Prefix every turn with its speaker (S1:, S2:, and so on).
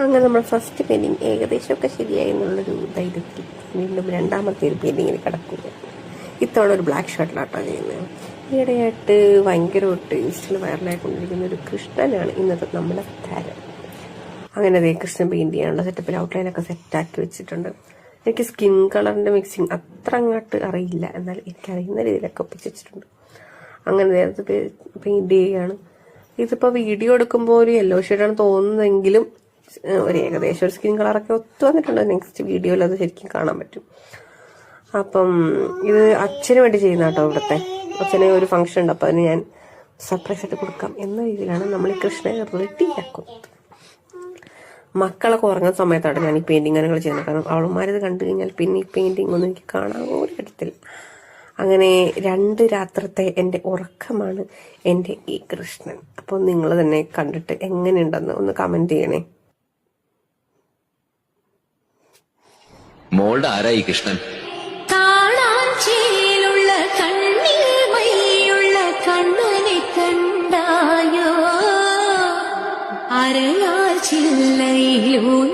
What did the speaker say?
S1: അങ്ങനെ നമ്മൾ first painting ഏകദേശമൊക്കെ ശരിയായി എന്നുള്ളൊരു ധൈര്യത്തിൽ വീണ്ടും രണ്ടാമത്തെ ഒരു പെയിൻറ്റിങ്ങിൽ കിടക്കുക. ഇത്തവണ ഒരു ബ്ലാക്ക് ഷർട്ടിലാട്ടോ ചെയ്യുന്നത്. ഈയിടെയായിട്ട് ഭയങ്കരമായിട്ട് ഇൻസ്റ്റയിൽ വൈറലായിക്കൊണ്ടിരിക്കുന്ന ഒരു കൃഷ്ണനാണ് ഇന്നത്തെ നമ്മുടെ താരം. അങ്ങനെ അതേ കൃഷ്ണൻ പെയിൻറ് ചെയ്യാനുള്ള സെറ്റപ്പിൽ ഔട്ട്ലൈനൊക്കെ സെറ്റാക്കി വെച്ചിട്ടുണ്ട്. എനിക്ക് സ്കിൻ കളറിൻ്റെ മിക്സിങ് അത്ര അങ്ങോട്ട് അറിയില്ല, എന്നാൽ എനിക്കറിയുന്ന രീതിയിലൊക്കെ ഒപ്പിച്ച് വെച്ചിട്ടുണ്ട്. അങ്ങനെ നേരത്തെ പെയിൻറ് ചെയ്യുകയാണ്. ഇതിപ്പോൾ വീഡിയോ എടുക്കുമ്പോൾ ഒരു യെല്ലോ ഷെയ്ഡാണ് തോന്നുന്നതെങ്കിലും ഒരു ഏകദേശം ഒരു സ്കിൻ കളറൊക്കെ ഒത്തു വന്നിട്ടുണ്ട്. നെക്സ്റ്റ് വീഡിയോയിൽ അത് ശരിക്കും കാണാൻ പറ്റും. അപ്പം ഇത് അച്ഛന് വേണ്ടി ചെയ്യുന്ന കേട്ടോ. ഇവിടുത്തെ അച്ഛനെ ഒരു ഫംഗ്ഷൻ ഉണ്ട്, അപ്പോൾ അതിന് ഞാൻ സർപ്രൈസ് ആയിട്ട് കൊടുക്കാം എന്ന രീതിയിലാണ് നമ്മൾ ഈ കൃഷ്ണനെ റെഡിയാക്കുന്നത്. മക്കളൊക്കെ ഉറങ്ങുന്ന സമയത്താണ് ഞാൻ ഈ പെയിൻറ്റിങ് കാര്യങ്ങൾ ചെയ്യുന്നത്. കാരണം അവളുമാരത് കണ്ടു കഴിഞ്ഞാൽ പിന്നെ ഈ പെയിൻറ്റിങ് ഒന്നും എനിക്ക് കാണാൻ പോലും പറ്റത്തില്ല. അങ്ങനെ 2 രാത്രത്തെ എൻ്റെ ഉറക്കമാണ് എൻ്റെ ഈ കൃഷ്ണൻ. അപ്പോൾ നിങ്ങൾ തന്നെ കണ്ടിട്ട് എങ്ങനെയുണ്ടെന്ന് ഒന്ന് കമൻറ്റ് ചെയ്യണേ.
S2: മോളുടെ ആരായി കൃഷ്ണൻ?
S3: കാണാൻ ചേലുള്ള കണ്ണിൽ മൈയുള്ള കണ്ണനെ കണ്ടായോ? അരയാൽ ചില്ലയിലൂടെ